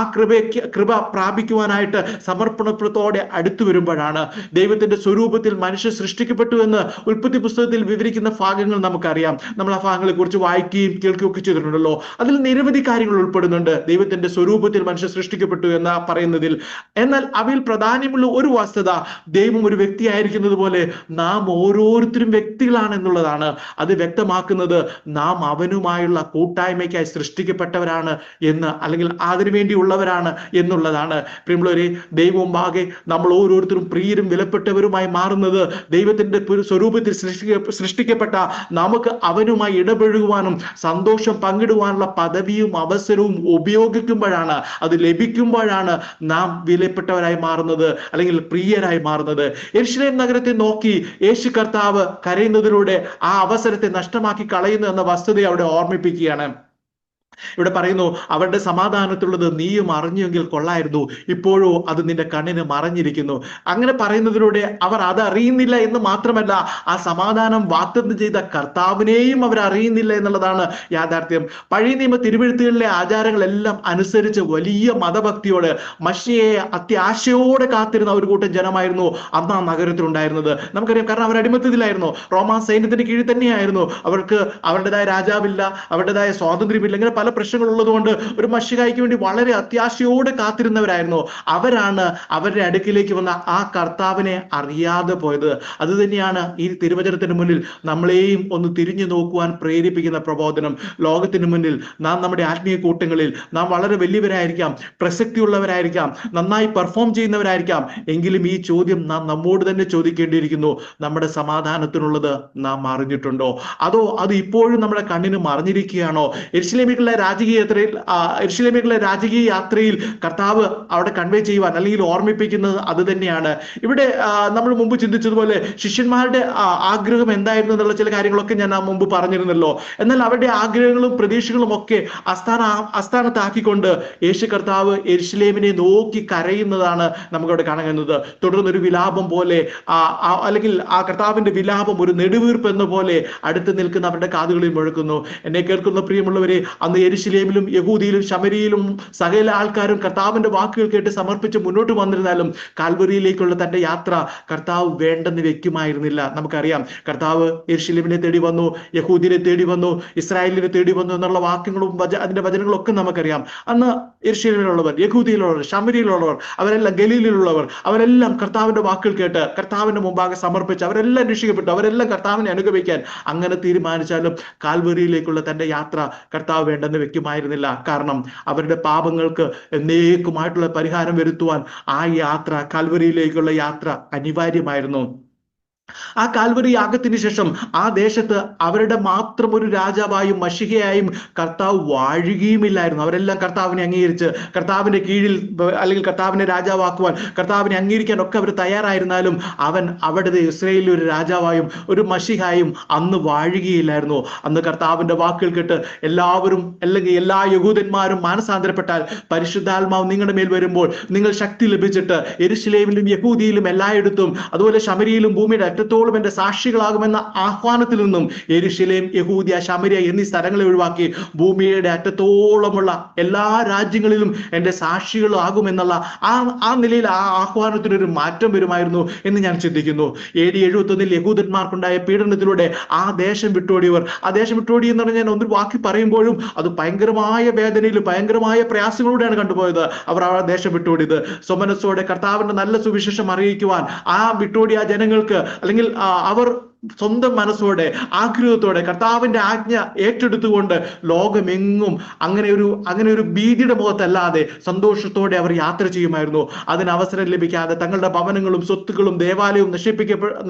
കൃപ പ്രാപിക്കുവാനായിട്ട് സമർപ്പണത്തോടെ അടുത്തു വരുമ്പോഴാണ്. ദൈവത്തിന്റെ സ്വരൂപത്തിൽ മനുഷ്യൻ സൃഷ്ടിക്കപ്പെട്ടു എന്ന് ഉൽപ്പത്തി പുസ്തകത്തിൽ വിവരിക്കുന്ന ഭാഗങ്ങൾ നമുക്കറിയാം. നമ്മൾ ആ ഭാഗങ്ങളെ കുറിച്ച് വായിക്കുകയും കേൾക്കുകയും ഒക്കെ ചെയ്തിട്ടുണ്ടല്ലോ. അതിൽ നിരവധി കാര്യങ്ങൾ ഉൾപ്പെടുന്നുണ്ട് ദൈവത്തിന്റെ സ്വരൂപത്തിൽ മനുഷ്യൻ സൃഷ്ടിക്കപ്പെട്ടു എന്ന് പറയുന്നതിൽ. എന്നാൽ അവയിൽ പ്രധാനമുള്ള ഒരു വസ്തുത, ദൈവം ഒരു വ്യക്തിയായിരിക്കുന്നത് പോലെ നാം ഓരോരുത്തരും വ്യക്തികളാണ് എന്നുള്ളതാണ്. അത് വ്യക്തമാക്കുന്നത് നാം അവനുമായുള്ള കൂട്ടായ്മയ്ക്കായി സൃഷ്ടിക്കപ്പെട്ടവരാണ് എന്ന്, അല്ലെങ്കിൽ അതിനുവേണ്ടിയുള്ളവരാണ് എന്നുള്ളതാണ്. പ്രിയമുള്ളവരെ, ദൈവം മുമ്പാകെ നമ്മൾ ഓരോരുത്തരും പ്രിയരും വിലപ്പെട്ടവരുമായി മാറുന്നത് ദൈവത്തിന്റെ സ്വരൂപത്തിൽ സൃഷ്ടിക്കപ്പെട്ട നമുക്ക് അവനുമായി ഇടപഴകുവാനും സന്തോഷം പങ്കിടുവാനുള്ള പദവിയും അവസരവും ഉപയോഗിക്കുമ്പോഴാണ്, അത് ലഭിക്കുമ്പോഴാണ് നാം വിലപ്പെട്ടവരായി മാറുന്നത്, അല്ലെങ്കിൽ പ്രിയരായി മാറുന്നത്. യെരൂശലേം നഗരത്തെ നോക്കി യേശു കർത്താവ് കരയുന്നതിലൂടെ ആ അവസരത്തെ നഷ്ടമാക്കി കളയുന്നു എന്ന വസ്തുതയെ അവിടെ ഓർമ്മിപ്പിക്കുകയാണ്. ഇവിടെ പറയുന്നു, അവരുടെ സമാധാനത്തിലുള്ളത് നീയും അറിഞ്ഞുവെങ്കിൽ കൊള്ളായിരുന്നു, ഇപ്പോഴോ അത് നിന്റെ കണ്ണിന് മറഞ്ഞിരിക്കുന്നു. അങ്ങനെ പറയുന്നതിലൂടെ അവർ അത് അറിയുന്നില്ല എന്ന് മാത്രമല്ല, ആ സമാധാനം വാഗ്ദത്തം ചെയ്ത കർത്താവിനെയും അവർ അറിയുന്നില്ല എന്നുള്ളതാണ് യാഥാർത്ഥ്യം. പഴയ നിയമ തിരുവെഴുത്തുകളിലെ ആചാരങ്ങളെല്ലാം അനുസരിച്ച് വലിയ മതഭക്തിയോട് മശിഹയെ അത്യാശയോടെ കാത്തിരുന്ന ഒരു കൂട്ടം ജനമായിരുന്നു അന്ന് ആ നഗരത്തിലുണ്ടായിരുന്നത്. നമുക്കറിയാം, കാരണം അവർ അടിമത്തത്തിലായിരുന്നു, റോമാ സൈന്യത്തിന്റെ കീഴിൽ തന്നെയായിരുന്നു. അവർക്ക് അവരുടേതായ രാജാവില്ല, അവരുടേതായ സ്വാതന്ത്ര്യമില്ല, ഇങ്ങനെ പല പ്രശ്നങ്ങൾ ഉള്ളതുകൊണ്ട് ഒരു മഷികായ്ക്ക് വേണ്ടി വളരെ അത്യാശയോടെ കാത്തിരുന്നവരായിരുന്നു. അവരാണ് അവരുടെ അടുക്കിലേക്ക് വന്ന ആ കർത്താവിനെ അറിയാതെ പോയത്. അത് തന്നെയാണ് ഈ തിരുവചനത്തിന് മുന്നിൽ നമ്മളെയും ഒന്ന് തിരിഞ്ഞു നോക്കുവാൻ പ്രേരിപ്പിക്കുന്ന പ്രബോധനം. ലോകത്തിന് മുന്നിൽ നാം നമ്മുടെ ആത്മീയ കൂട്ടങ്ങളിൽ നാം വളരെ വലിയവരായിരിക്കാം, പ്രസക്തിയുള്ളവരായിരിക്കാം, നന്നായി പെർഫോം ചെയ്യുന്നവരായിരിക്കാം. എങ്കിലും ഈ ചോദ്യം നാം നമ്മോട് തന്നെ ചോദിക്കേണ്ടിയിരിക്കുന്നു. നമ്മുടെ സമാധാനത്തിനുള്ളത് നാം അറിഞ്ഞിട്ടുണ്ടോ? അതോ അത് ഇപ്പോഴും നമ്മുടെ കണ്ണിന് മറഞ്ഞിരിക്കുകയാണോ? യെരുശലേമിലേക്കുള്ള രാജകീയ യാത്രയിൽ കർത്താവ് അവിടെ കൺവേ ചെയ്യുവാൻ അല്ലെങ്കിൽ ഓർമ്മിപ്പിക്കുന്നത് അത് തന്നെയാണ്. ഇവിടെ നമ്മൾ മുമ്പ് ചിന്തിച്ചതുപോലെ ശിഷ്യന്മാരുടെ ആഗ്രഹം എന്തായിരുന്നു എന്നുള്ള ചില കാര്യങ്ങളൊക്കെ ഞാൻ മുമ്പ് പറഞ്ഞിരുന്നല്ലോ. എന്നാൽ അവരുടെ ആഗ്രഹങ്ങളും പ്രതീക്ഷകളും ഒക്കെ അസ്ഥാനത്താക്കിക്കൊണ്ട് യേശു കർത്താവ് യെരുശലേമിനെ നോക്കി കരയുന്നതാണ് നമുക്കവിടെ കാണാൻ കഴിയുന്നത്. തുടർന്നൊരു വിലാപം പോലെ അല്ലെങ്കിൽ ആ കർത്താവിന്റെ വിലാപം ഒരു നെടുവീർപ്പ് എന്ന പോലെ അടുത്ത് നിൽക്കുന്ന അവരുടെ കാതുകളിൽ മുഴക്കുന്നു. എന്നെ കേൾക്കുന്ന പ്രിയമുള്ളവരെ, അന്ന് യെരുശലേമിലും യഹൂദിയിലും ശമരിയിലും സകല ആൾക്കാരും കർത്താവിന്റെ വാക്കുകൾ കേട്ട് സമർപ്പിച്ച് മുന്നോട്ട് വന്നിരുന്നാലും കാൽവറിയിലേക്കുള്ള തന്റെ യാത്ര കർത്താവ് വേണ്ടെന്ന് വെക്കുമായിരുന്നില്ല. നമുക്കറിയാം, കർത്താവ് യെരുശലേമിനെ തേടി വന്നു, യഹൂദിനെ തേടി വന്നു, ഇസ്രായേലിനെ തേടി വന്നു എന്നുള്ള വാക്യങ്ങളും അതിന്റെ വചനങ്ങളും ഒക്കെ നമുക്കറിയാം. അന്ന് യെരുശലേമിലുള്ളവർ, യഹൂദിയിലുള്ളവർ, ശമരിയിലുള്ളവർ, അവരെല്ലാം ഗലീലിലുള്ളവർ, അവരെല്ലാം കർത്താവിന്റെ വാക്കുകൾ കേട്ട് കർത്താവിന്റെ മുമ്പാകെ സമർപ്പിച്ച് അവരെല്ലാം രക്ഷിക്കപ്പെട്ടു, അവരെല്ലാം കർത്താവിനെ അനുഗമിക്കാൻ അങ്ങനെ തീരുമാനിച്ചാലും കാൽവറിയിലേക്കുള്ള തന്റെ യാത്ര കർത്താവ് വേണ്ടെന്ന് വെക്കുമായിരുന്നില്ല. കാരണം അവരുടെ പാപങ്ങൾക്ക് എന്നേക്കുമായിട്ടുള്ള പരിഹാരം വരുത്തുവാൻ ആ യാത്ര, കാൽവറിയിലേക്കുള്ള യാത്ര അനിവാര്യമായിരുന്നു. ആ കാൽവറി യാഗത്തിന് ശേഷം ആ ദേശത്ത് അവരുടെ മാത്രം ഒരു രാജാവായും മഷികയായും കർത്താവ് വാഴുകയുമില്ലായിരുന്നു. അവരെല്ലാം കർത്താവിനെ അംഗീകരിച്ച് കർത്താവിന്റെ കീഴിൽ അല്ലെങ്കിൽ കർത്താവിനെ രാജാവാക്കുവാൻ, കർത്താവിനെ അംഗീകരിക്കാൻ ഒക്കെ അവർ തയ്യാറായിരുന്നാലും അവൻ അവിടുത്തെ ഇസ്രായേലിൽ ഒരു രാജാവായും ഒരു മഷിഹായും അന്ന് വാഴുകയില്ലായിരുന്നു. അന്ന് കർത്താവിന്റെ വാക്കുകൾ കേട്ട് എല്ലാവരും അല്ലെങ്കിൽ എല്ലാ യഹൂദന്മാരും മാനസാന്തരപ്പെട്ടാൽ പരിശുദ്ധാത്മാവ് നിങ്ങളുടെ മേൽ വരുമ്പോൾ നിങ്ങൾ ശക്തി ലഭിച്ചിട്ട് യെരുശലേമിലും യഹൂദിയിലും എല്ലായിടത്തും അതുപോലെ ശമരിയിലും ഭൂമിയുടെ അറ്റത്തോളം എന്റെ സാക്ഷികളാകുമെന്ന ആഹ്വാനത്തിൽ നിന്നും യെരുശലേം, യഹൂദിയ, ശമരിയ എന്നീ സ്ഥലങ്ങളെ ഒഴിവാക്കി ഭൂമിയുടെ അറ്റത്തോളമുള്ള എല്ലാ രാജ്യങ്ങളിലും എന്റെ സാക്ഷികളാകുമെന്നുള്ള ആ നിലയിൽ ആ ആഹ്വാനത്തിനൊരു മാറ്റം വരുമായിരുന്നു എന്ന് ഞാൻ ചിന്തിക്കുന്നു. AD 71 യഹൂദന്മാർക്കുണ്ടായ പീഡനത്തിലൂടെ ആ ദേശം വിട്ടോടിയവർ, ആ ദേശം വിട്ടോടി എന്ന് പറഞ്ഞാൽ ഞാൻ ഒരു വാക്കി പറയുമ്പോഴും അത് ഭയങ്കരമായ വേദനയിലും ഭയങ്കരമായ പ്രയാസങ്ങളിലൂടെയാണ് കണ്ടുപോയത്. അവർ ആ ദേശം വിട്ടോടിയത് സ്വമനസ്സോടെ കർത്താവിന്റെ നല്ല സുവിശേഷം അറിയിക്കുവാൻ ആ വിട്ടോടിയ ജനങ്ങൾക്ക് അല്ലെങ്കിൽ അവർ സ്വന്തം മനസ്സോടെ ആഗ്രഹത്തോടെ കർത്താവിന്റെ ആജ്ഞ ഏറ്റെടുത്തുകൊണ്ട് ലോകമെങ്ങും അങ്ങനെ ഒരു ഭീതിയുടെ മുഖത്തല്ലാതെ സന്തോഷത്തോടെ അവർ യാത്ര ചെയ്യുമായിരുന്നു. അതിന് അവസരം ലഭിക്കാതെ തങ്ങളുടെ ഭവനങ്ങളും സ്വത്തുക്കളും ദേവാലയവും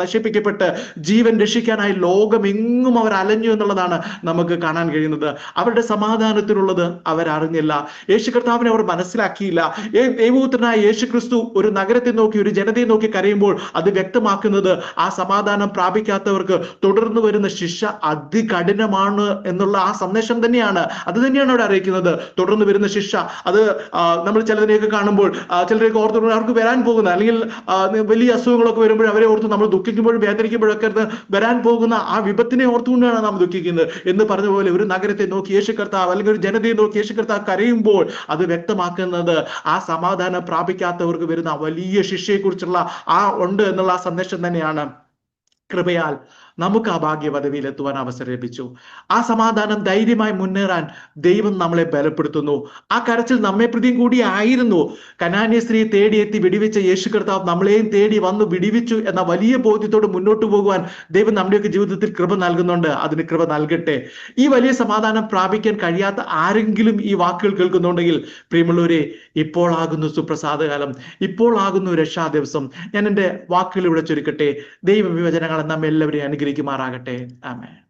നശിപ്പിക്കപ്പെട്ട് ജീവൻ രക്ഷിക്കാനായി ലോകമെങ്ങും അവർ അലഞ്ഞു എന്നുള്ളതാണ് നമുക്ക് കാണാൻ കഴിയുന്നത്. അവരുടെ സമാധാനത്തിനുള്ളത് അവരറിഞ്ഞില്ല. യേശു കർത്താവിനെ അവർ മനസ്സിലാക്കിയില്ല. ദൈവപുത്രനായ യേശു ക്രിസ്തു ഒരു നഗരത്തെ നോക്കി, ഒരു ജനതയെ നോക്കി കരയുമ്പോൾ അത് വ്യക്തമാക്കുന്നത് ആ സമാധാനം പ്രാപിക്കാത്ത തുടർന്ന് വരുന്ന ശിക്ഷ അതികഠിനമാണ് എന്നുള്ള ആ സന്ദേശം തന്നെയാണ്. അത് തന്നെയാണ് അവിടെ അറിയിക്കുന്നത്. തുടർന്ന് വരുന്ന ശിക്ഷ അത് നമ്മൾ ചിലതിനെയൊക്കെ കാണുമ്പോൾ ചിലരെയൊക്കെ ഓർത്ത് അവർക്ക് വരാൻ പോകുന്ന അല്ലെങ്കിൽ വലിയ അസുഖങ്ങളൊക്കെ വരുമ്പോൾ അവരെ ഓർത്ത് നമ്മൾ ദുഃഖിക്കുമ്പോഴും വേദനിക്കുമ്പോഴൊക്കെ വരാൻ പോകുന്ന ആ വിപത്തിനെ ഓർത്തുകൊണ്ടാണ് നാം ദുഃഖിക്കുന്നത് എന്ന് പറഞ്ഞ പോലെ ഒരു നഗരത്തെ നോക്കി യേശു കർത്താവ് അല്ലെങ്കിൽ ഒരു ജനതയെ നോക്കി യേശു കർത്താവ് കരയുമ്പോൾ അത് വ്യക്തമാക്കുന്നത് ആ സമാധാനം പ്രാപിക്കാത്തവർക്ക് വരുന്ന വലിയ ശിക്ഷയെക്കുറിച്ചുള്ള ഉണ്ട് എന്നുള്ള ആ സന്ദേശം തന്നെയാണ്. കൃപയാൽ നമുക്ക് ആ ഭാഗ്യ പദവിയിൽ എത്തുവാൻ അവസരം ലഭിച്ചു. ആ സമാധാനം ധൈര്യമായി മുന്നേറാൻ ദൈവം നമ്മളെ ബലപ്പെടുത്തുന്നു. ആ കരച്ചിൽ നമ്മെ പ്രതിയും കൂടി ആയിരുന്നു. കനാന്യ സ്ത്രീയെ തേടിയെത്തി വിടിവിച്ച യേശു കർത്താവ് നമ്മളെയും തേടി വന്നു വിടിവിച്ചു എന്ന വലിയ ബോധ്യത്തോട് മുന്നോട്ട് പോകുവാൻ ദൈവം നമ്മുടെയൊക്കെ ജീവിതത്തിൽ കൃപ നൽകുന്നുണ്ട്. അതിന് കൃപ നൽകട്ടെ. ഈ വലിയ സമാധാനം പ്രാപിക്കാൻ കഴിയാത്ത ആരെങ്കിലും ഈ വാക്കുകൾ കേൾക്കുന്നുണ്ടെങ്കിൽ പ്രിയമുള്ളവരെ, ഇപ്പോൾ ആകുന്നു സുപ്രസാദകാലം, ഇപ്പോൾ ആകുന്നു രക്ഷാ ദിവസം. ഞാൻ എൻ്റെ വാക്കുകൾ ഇവിടെ ചുരുക്കട്ടെ. ദൈവ വിവചനങ്ങൾ നമ്മെ എല്ലാവരെയും അനുഗ്രഹിക്കുമാറാകട്ടെ. ആമേൻ.